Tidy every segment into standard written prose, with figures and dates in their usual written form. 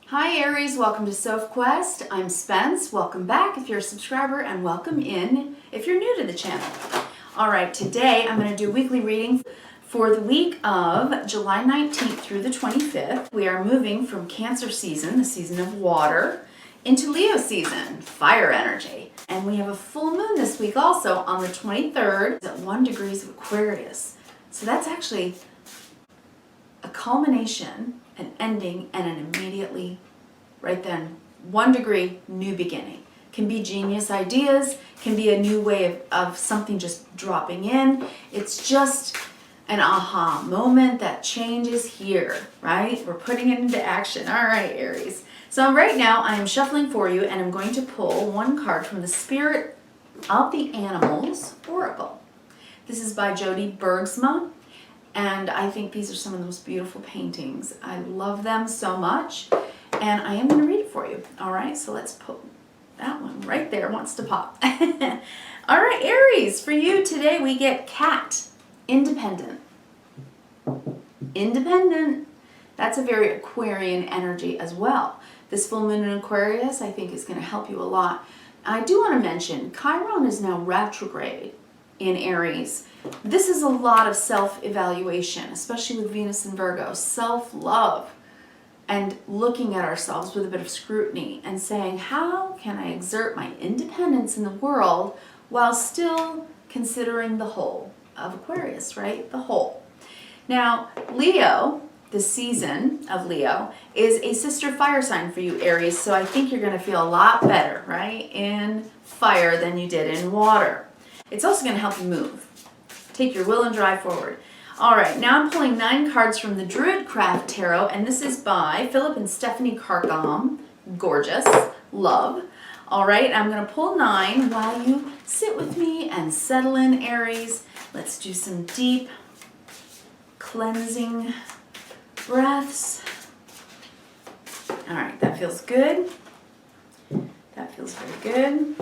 Hi Aries, welcome to Sophquest. I'm Spence. Welcome back if you're a subscriber, and welcome in if you're new to the channel. All right, today I'm going to do a weekly reading for the week of July 19th through the 25th. We are moving from Cancer season, the season of water, into Leo season, fire energy. And we have a full moon this week also on the 23rd at 1 degrees of Aquarius. So that's actually a culmination, an ending, and an immediately, right then, 1 degree, new beginning. Can be genius ideas, can be a new way of something just dropping in. It's just an aha moment that change is here, right? We're putting it into action. All right, Aries. So right now I'm shuffling for you, and I'm going to pull one card from the Spirit of the Animals Oracle. This is by Jody Bergsma. And I think these are some of the most beautiful paintings. I love them so much. And I am going to read it for you. All right, so let's put that one right there, wants to pop. All right, Aries, for you today we get cat, independent. Independent. That's a very Aquarian energy as well. This full moon in Aquarius, I think, is going to help you a lot. I do want to mention, Chiron is now retrograde in Aries. This is a lot of self-evaluation, especially with Venus and Virgo, self-love, and looking at ourselves with a bit of scrutiny and saying, how can I exert my independence in the world while still considering the whole of Aquarius, right? The whole. Now, Leo, the season of Leo, is a sister fire sign for you, Aries, so I think you're going to feel a lot better, right, in fire than you did in water. It's also going to help you move. Take your will and drive forward. All right, now I'm pulling 9 cards from the Druidcraft Tarot, and this is by Philip and Stephanie Cargam. Gorgeous. Love. All right, I'm going to pull 9 while you sit with me and settle in, Aries. Let's do some deep cleansing breaths. All right, that feels good. That feels very good.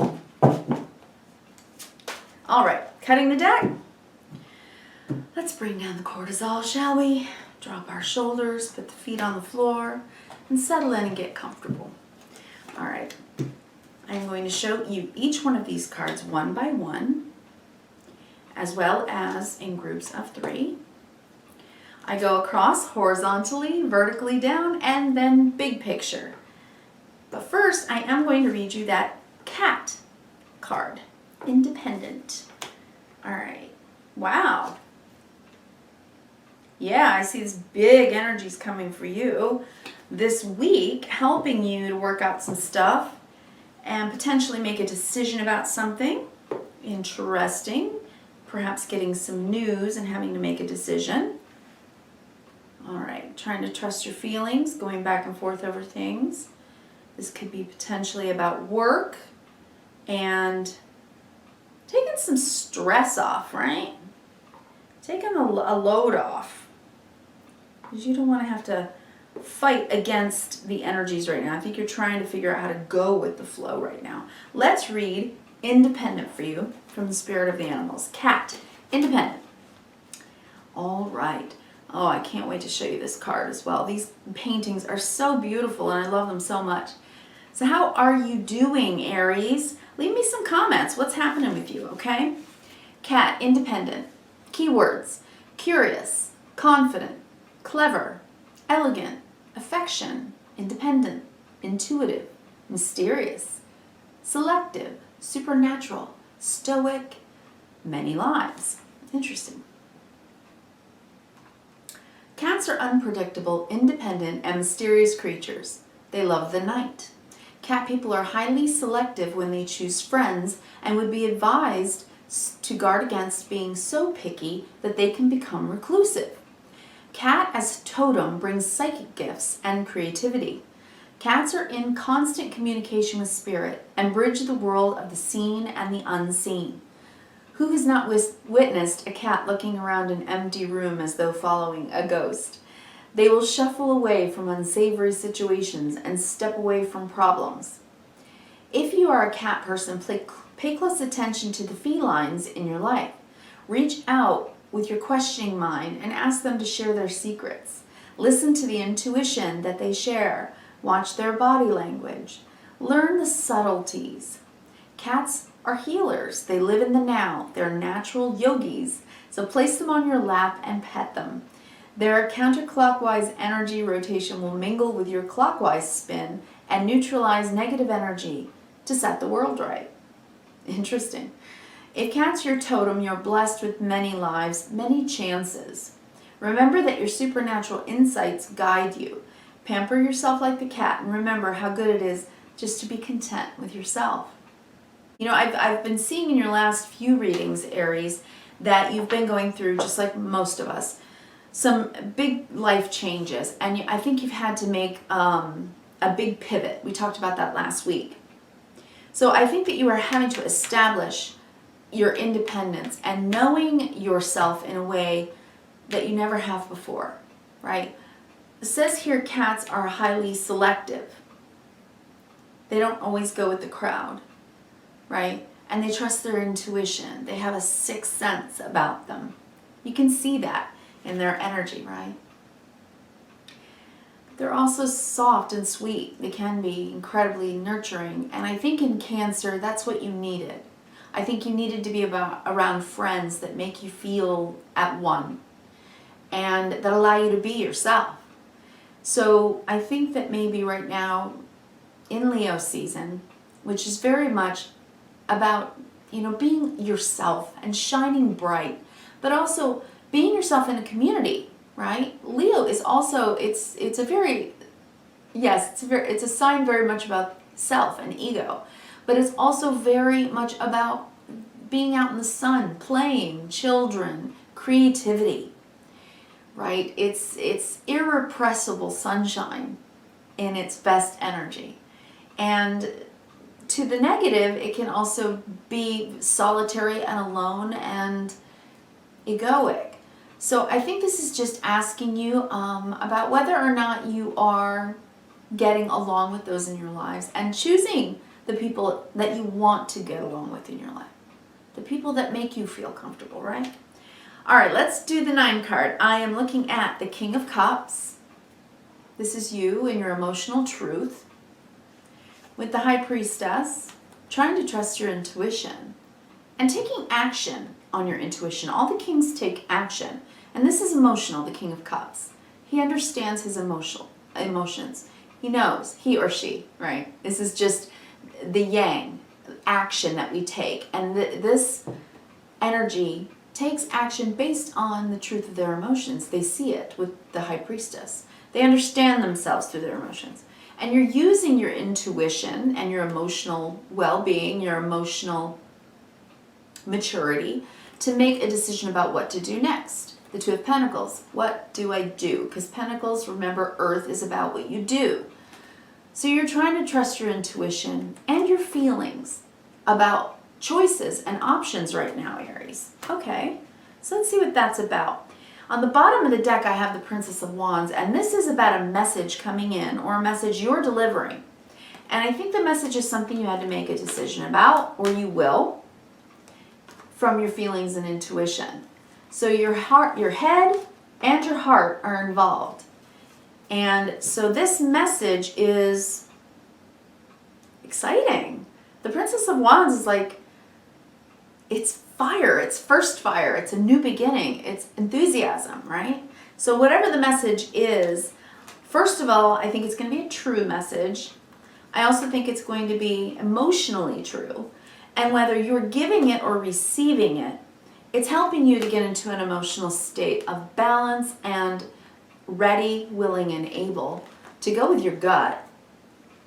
All right, cutting the deck. Let's bring down the cortisol, shall we? Drop our shoulders, put the feet on the floor, and settle in and get comfortable. All right, I'm going to show you each one of these cards one by one, as well as in groups of 3. I go across horizontally, vertically down, and then big picture. But first, I am going to read you that cat card. Independent. All right. Wow. Yeah, I see this big energies coming for you this week, helping you to work out some stuff and potentially make a decision about something interesting, perhaps getting some news and having to make a decision. All right, trying to trust your feelings, going back and forth over things. This could be potentially about work and taking some stress off, right? Taking a load off. Because you don't want to have to fight against the energies right now. I think you're trying to figure out how to go with the flow right now. Let's read Independent for you from the Spirit of the Animals. Cat, independent. All right. Oh, I can't wait to show you this card as well. These paintings are so beautiful and I love them so much. So how are you doing, Aries? Leave me some comments. What's happening with you, okay? Cat, independent. Keywords: curious, confident, clever, elegant, affection, independent, intuitive, mysterious, selective, supernatural, stoic, many lives. Interesting. Cats are unpredictable, independent, and mysterious creatures. They love the night. Cat people are highly selective when they choose friends and would be advised to guard against being so picky that they can become reclusive. Cat as totem brings psychic gifts and creativity. Cats are in constant communication with spirit and bridge the world of the seen and the unseen. Who has not witnessed a cat looking around an empty room as though following a ghost? They will shuffle away from unsavory situations and step away from problems. If you are a cat person, pay close attention to the felines in your life. Reach out with your questioning mind and ask them to share their secrets. Listen to the intuition that they share. Watch their body language. Learn the subtleties. Cats are healers. They live in the now. They're natural yogis. So place them on your lap and pet them. Their counterclockwise energy rotation will mingle with your clockwise spin and neutralize negative energy to set the world right. Interesting. If cat's your totem, you're blessed with many lives, many chances. Remember that your supernatural insights guide you. Pamper yourself like the cat, and remember how good it is just to be content with yourself. You know, I've been seeing in your last few readings, Aries, that you've been going through, just like most of us, some big life changes, and I think you've had to make a big pivot. We talked about that last week. So I think that you are having to establish your independence and knowing yourself in a way that you never have before, right? It says here cats are highly selective. They don't always go with the crowd, right? And they trust their intuition. They have a sixth sense about them. You can see that in their energy, right? They're also soft and sweet. They can be incredibly nurturing. And I think in Cancer, that's what you needed. I think you needed to be around friends that make you feel at one and that allow you to be yourself. So I think that maybe right now in Leo season, which is very much about, you know, being yourself and shining bright, but also being yourself in a community, right? Leo is also, it's a sign very much about self and ego, but it's also very much about being out in the sun, playing, children, creativity, right? It's irrepressible sunshine in its best energy. And to the negative, it can also be solitary and alone and egoic. So I think this is just asking you about whether or not you are getting along with those in your lives and choosing the people that you want to get along with in your life. The people that make you feel comfortable, right? All right, let's do the 9 card. I am looking at the King of Cups. This is you and your emotional truth. With the High Priestess, trying to trust your intuition and taking action on your intuition. All the kings take action. And this is emotional, the King of Cups. He understands his emotions. He knows, he or she, right? This is just the yang, action that we take. And this energy takes action based on the truth of their emotions. They see it with the High Priestess. They understand themselves through their emotions. And you're using your intuition and your emotional well-being, your emotional maturity to make a decision about what to do next. The Two of Pentacles, what do I do? Because Pentacles, remember, Earth is about what you do. So you're trying to trust your intuition and your feelings about choices and options right now, Aries. Okay, so let's see what that's about. On the bottom of the deck, I have the Princess of Wands, and this is about a message coming in or a message you're delivering. And I think the message is something you had to make a decision about, or you will, from your feelings and intuition. So your heart, your head and your heart are involved. And so this message is exciting. The Princess of Wands is like, it's fire, it's first fire, it's a new beginning, it's enthusiasm, right? So whatever the message is, first of all, I think it's going to be a true message. I also think it's going to be emotionally true. And whether you're giving it or receiving it, it's helping you to get into an emotional state of balance and ready, willing, and able to go with your gut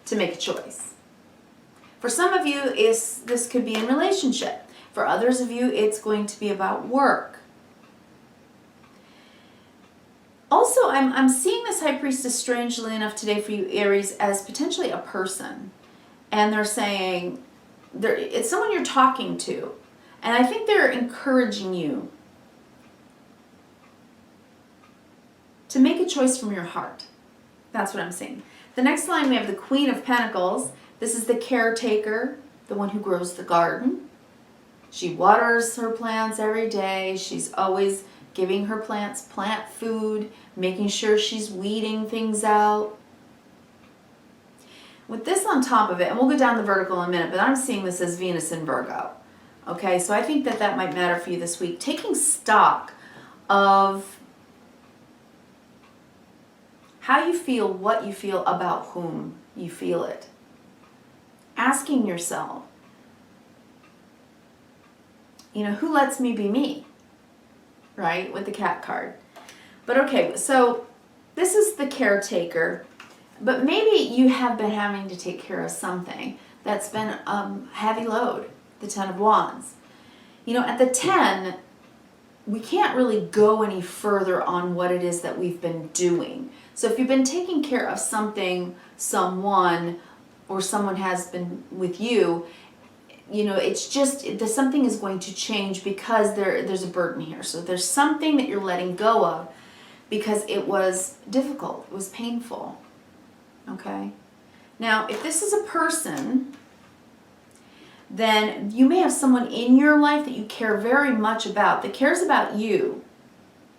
to make a choice. For some of you, this could be in relationship. For others of you, it's going to be about work. Also, I'm seeing this High Priestess, strangely enough, today for you, Aries, as potentially a person. And they're saying, it's someone you're talking to. And I think they're encouraging you to make a choice from your heart. That's what I'm saying. The next line, we have the Queen of Pentacles. This is the caretaker, the one who grows the garden. She waters her plants every day. She's always giving her plants plant food, making sure she's weeding things out. with this on top of it, and we'll go down the vertical in a minute, but I'm seeing this as Venus in Virgo. Okay, so I think that that might matter for you this week. Taking stock of how you feel, what you feel, about whom you feel it. Asking yourself, you know, who lets me be me? Right, with the Cat card. But okay, so this is the caretaker, but maybe you have been having to take care of something that's been a heavy load, the Ten of Wands. You know, at the 10, we can't really go any further on what it is that we've been doing. So if you've been taking care of something, someone, or someone has been with you, you know, it's just, something is going to change because there's a burden here. So there's something that you're letting go of because it was difficult, it was painful, okay? Now, if this is a person, then you may have someone in your life that you care very much about, that cares about you.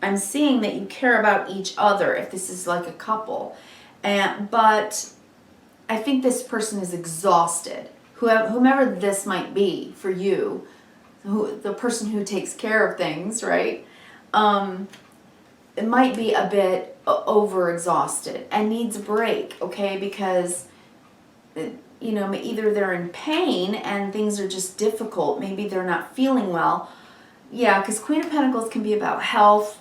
I'm seeing that you care about each other if this is like a couple. But I think this person is exhausted. Whomever this might be for you, the person who takes care of things, right? It might be a bit overexhausted and needs a break, okay? Because, you know, either they're in pain and things are just difficult. Maybe they're not feeling well. Yeah, because Queen of Pentacles can be about health,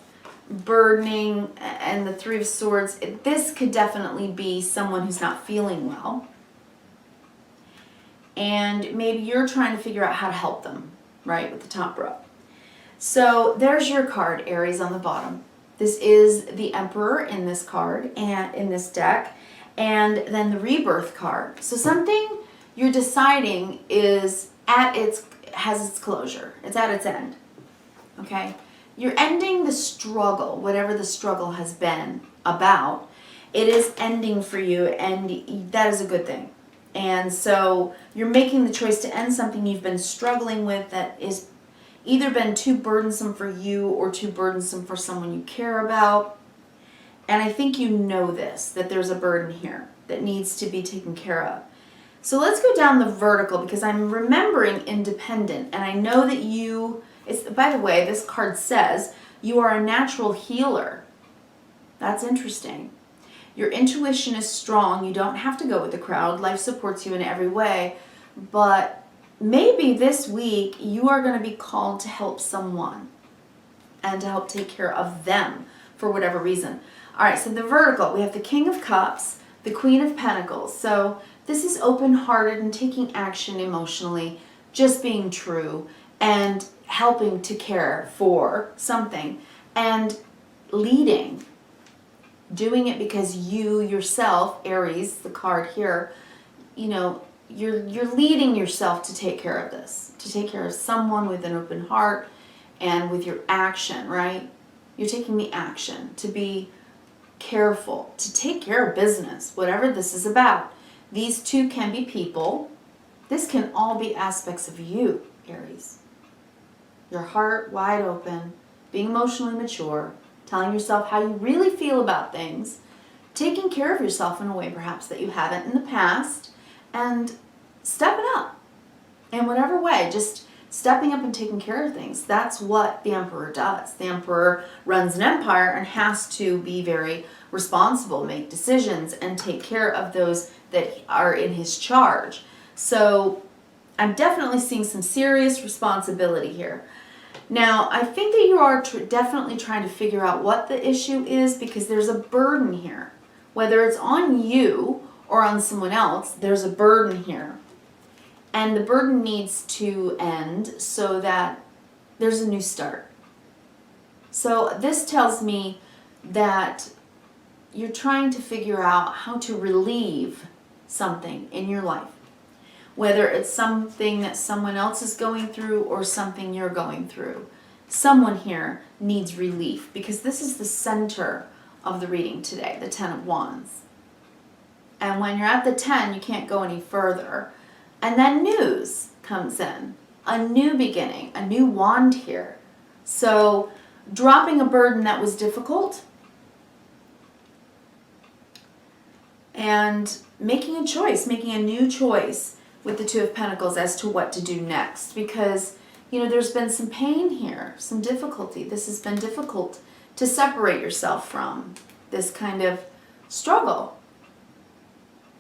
burdening, and the Three of Swords. This could definitely be someone who's not feeling well. And maybe you're trying to figure out how to help them, right, with the top row. So there's your card, Aries, on the bottom. This is the Emperor in this card and in this deck, and then the Rebirth card. So something you're deciding is has its closure. It's at its end. Okay? You're ending the struggle, whatever the struggle has been about. It is ending for you, and that is a good thing. And so you're making the choice to end something you've been struggling with that is either been too burdensome for you or too burdensome for someone you care about. And I think you know this, that there's a burden here that needs to be taken care of. So let's go down the vertical because I'm remembering independent. And I know that by the way, this card says you are a natural healer. That's interesting. Your intuition is strong. You don't have to go with the crowd. Life supports you in every way. But maybe this week you are going to be called to help someone and to help take care of them for whatever reason. All right, so the vertical, we have the King of Cups, the Queen of Pentacles. So this is open-hearted and taking action emotionally, just being true and helping to care for something and leading. Doing it because you yourself, Aries, the card here, you know, you're leading yourself to take care of this, to take care of someone with an open heart and with your action, right? You're taking the action to be careful, to take care of business, whatever this is about. These two can be people. This can all be aspects of you, Aries. Your heart wide open, being emotionally mature, telling yourself how you really feel about things, taking care of yourself in a way perhaps that you haven't in the past, and stepping up in whatever way, just stepping up and taking care of things. That's what the Emperor does. The Emperor runs an empire and has to be very responsible, make decisions, and take care of those that are in his charge. So I'm definitely seeing some serious responsibility here. Now, I think that you are definitely trying to figure out what the issue is because there's a burden here. Whether it's on you or on someone else, there's a burden here. And the burden needs to end so that there's a new start. So this tells me that you're trying to figure out how to relieve something in your life. Whether it's something that someone else is going through or something you're going through. Someone here needs relief because this is the center of the reading today, the Ten of Wands. And when you're at the 10, you can't go any further. And then news comes in. A new beginning, a new wand here. So dropping a burden that was difficult and making a choice, making a new choice with the Two of Pentacles as to what to do next. Because, you know, there's been some pain here, some difficulty. This has been difficult to separate yourself from, this kind of struggle.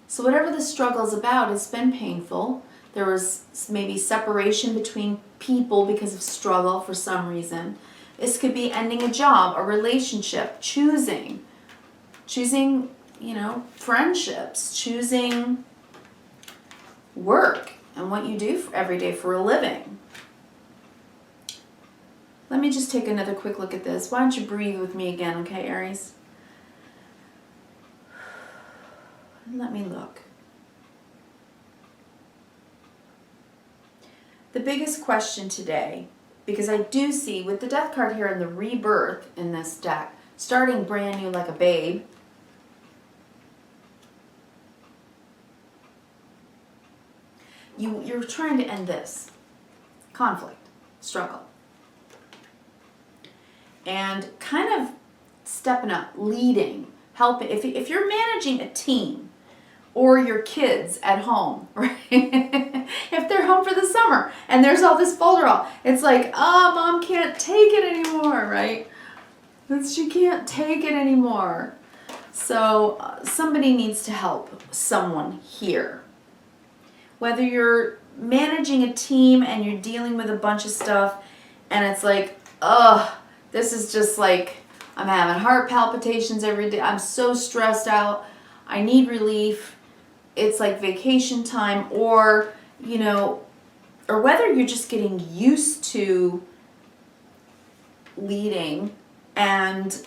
So whatever the struggle is about, it's been painful. There was maybe separation between people because of struggle for some reason. This could be ending a job, a relationship, choosing, you know, friendships, choosing work and what you do every day for a living. Let me just take another quick look at this. Why don't you breathe with me again, okay, Aries? Let me look. The biggest question today, because I do see with the Death card here and the rebirth in this deck, starting brand new like a babe, you're trying to end this conflict, struggle. And kind of stepping up, leading, helping. If you're managing a team or your kids at home, right? If they're home for the summer and there's all this folderol, it's like, oh, mom can't take it anymore, right? She can't take it anymore. So somebody needs to help someone here. Whether you're managing a team and you're dealing with a bunch of stuff and it's like, ugh, this is just like, I'm having heart palpitations every day. I'm so stressed out. I need relief. It's like vacation time, or, you know, or whether you're just getting used to leading and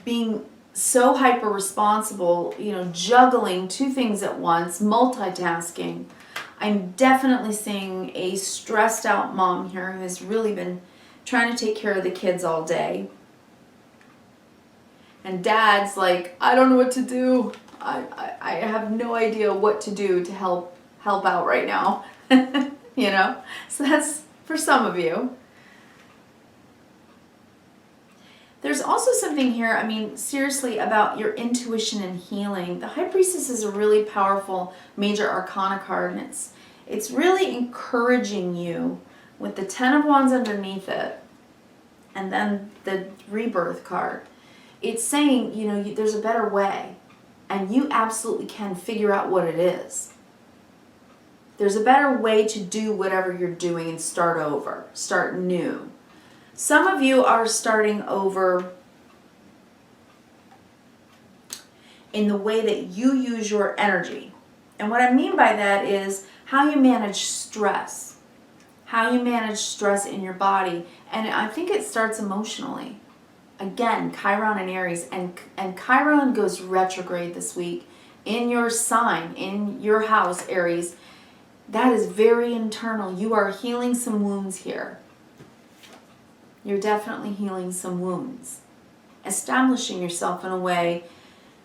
being so hyper responsible, you know, juggling two things at once, multitasking. I'm definitely seeing a stressed out mom here who has really been trying to take care of the kids all day. And dad's like, I don't know what to do. I have no idea what to do to help out right now. You know? So that's for some of you. There's also something here, I mean, seriously, about your intuition and healing. The High Priestess is a really powerful major arcana card, and it's really encouraging you with the Ten of Wands underneath it, and then the Rebirth card. It's saying, you know, there's a better way, and you absolutely can figure out what it is. There's a better way to do whatever you're doing and start over, start new. Some of you are starting over in the way that you use your energy. And what I mean by that is how you manage stress. How you manage stress in your body. And I think it starts emotionally. Again, Chiron and Aries. And Chiron goes retrograde this week in your sign, in your house, Aries. That is very internal. You are healing some wounds here. You're definitely healing some wounds. Establishing yourself in a way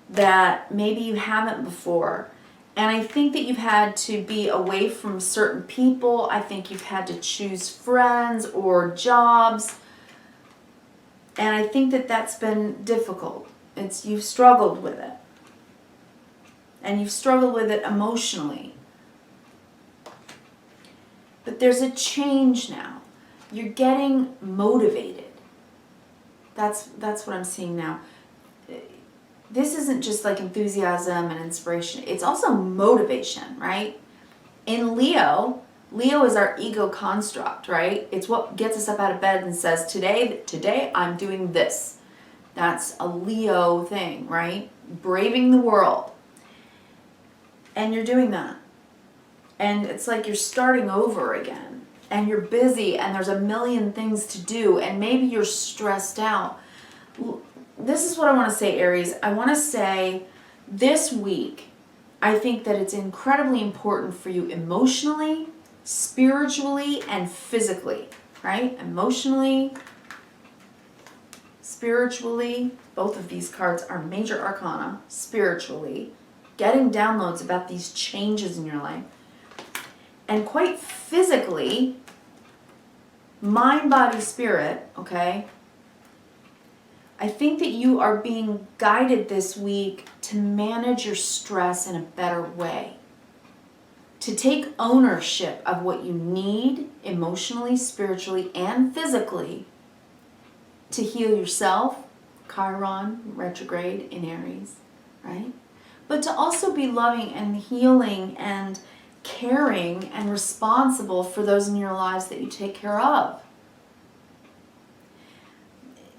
that maybe you haven't before. And I think that you've had to be away from certain people. I think you've had to choose friends or jobs. And I think that that's been difficult. You've struggled with it. And you've struggled with it emotionally. But there's a change now. You're getting motivated. That's what I'm seeing now. This isn't just like enthusiasm and inspiration. It's also motivation, right? In Leo is our ego construct, right? It's what gets us up out of bed and says, today I'm doing this. That's a Leo thing, right? Braving the world. And you're doing that. And it's like you're starting over again. And you're busy and there's a million things to do and maybe you're stressed out. This is what I want to say, Aries. I want to say this week, I think that it's incredibly important for you emotionally, spiritually, and physically, right? Emotionally, spiritually, both of these cards are major arcana, spiritually, getting downloads about these changes in your life. And quite physically, mind, body, spirit, okay? I think that you are being guided this week to manage your stress in a better way. To take ownership of what you need emotionally, spiritually, and physically to heal yourself, Chiron, retrograde in Aries, right? But to also be loving and healing and caring and responsible for those in your lives that you take care of.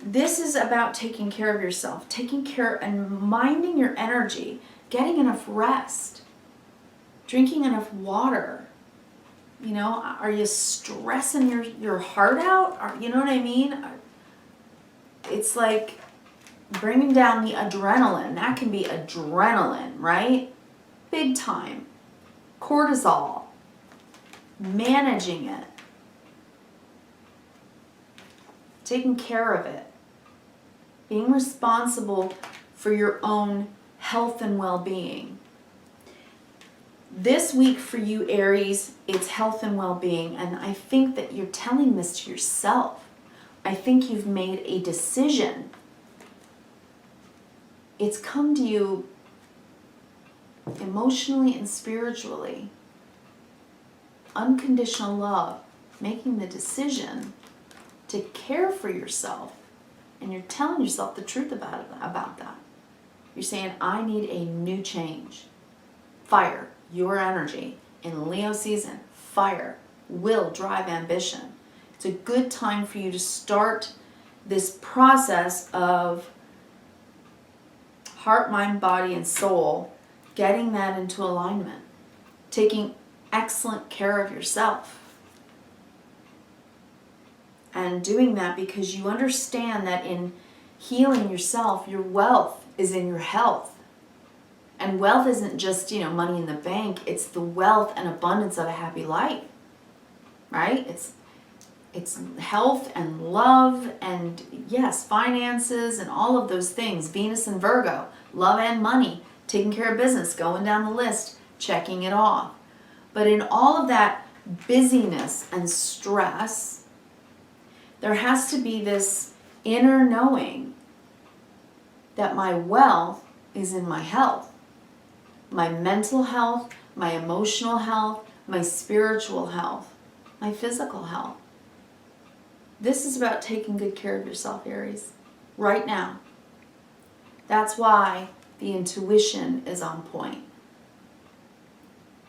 This is about taking care of yourself, taking care and minding your energy, getting enough rest, drinking enough water. You know, are you stressing your heart out? You know what I mean? It's like bringing down the adrenaline. That can be adrenaline, right? Big time. Cortisol. Managing it. Taking care of it. Being responsible for your own health and well-being. This week for you, Aries, it's health and well-being, and I think that you're telling this to yourself. I think you've made a decision. It's come to you emotionally and spiritually. Unconditional love, making the decision to care for yourself, and you're telling yourself the truth about that. You're saying, I need a new change. Fire, your energy. In Leo season, fire, will, drive, ambition. It's a good time for you to start this process of heart, mind, body, and soul, getting that into alignment. Taking excellent care of yourself. And doing that because you understand that in healing yourself, your wealth is in your health. And wealth isn't just, money in the bank. It's the wealth and abundance of a happy life. Right? It's health and love and, yes, finances and all of those things. Venus and Virgo, love and money, taking care of business, going down the list, checking it off. But in all of that busyness and stress, there has to be this inner knowing that my wealth is in my health. My mental health, my emotional health, my spiritual health, my physical health. This is about taking good care of yourself, Aries, right now. That's why the intuition is on point.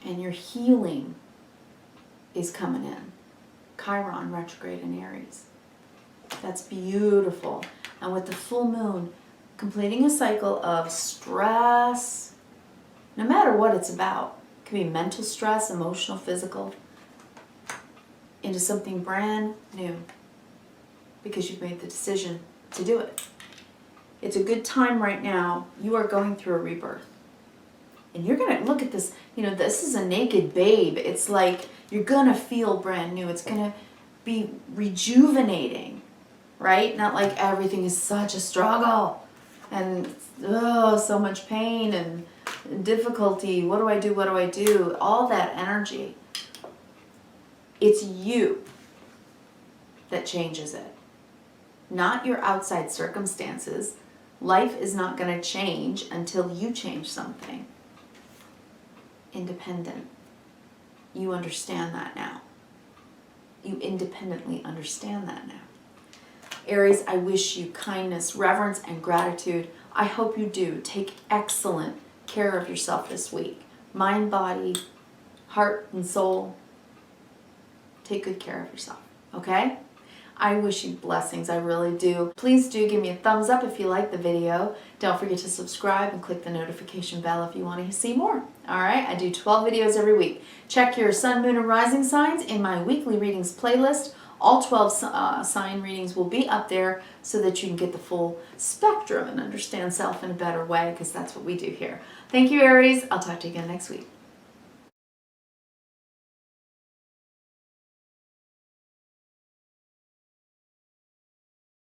And your healing is coming in. Chiron retrograde in Aries. That's beautiful. And with the full moon, completing a cycle of stress, no matter what it's about. It can be mental stress, emotional, physical, into something brand new because you've made the decision to do it. It's a good time right now. You are going through a rebirth. And you're going to look at this, this is a naked babe. It's like you're going to feel brand new. It's going to be rejuvenating, right? Not like everything is such a struggle and so much pain and difficulty. What do I do? What do I do? All that energy. It's you that changes it, not your outside circumstances. Life is not going to change until you change something. Independent. You understand that now. You independently understand that now. Aries, I wish you kindness, reverence, and gratitude. I hope you do. Take excellent care of yourself this week. Mind, body, heart, and soul. Take good care of yourself, okay? I wish you blessings, I really do. Please do give me a thumbs up if you like the video. Don't forget to subscribe and click the notification bell if you want to see more. All right, I do 12 videos every week. Check your sun, moon, and rising signs in my weekly readings playlist. All 12 sign readings will be up there so that you can get the full spectrum and understand self in a better way, because that's what we do here. Thank you, Aries. I'll talk to you again next week.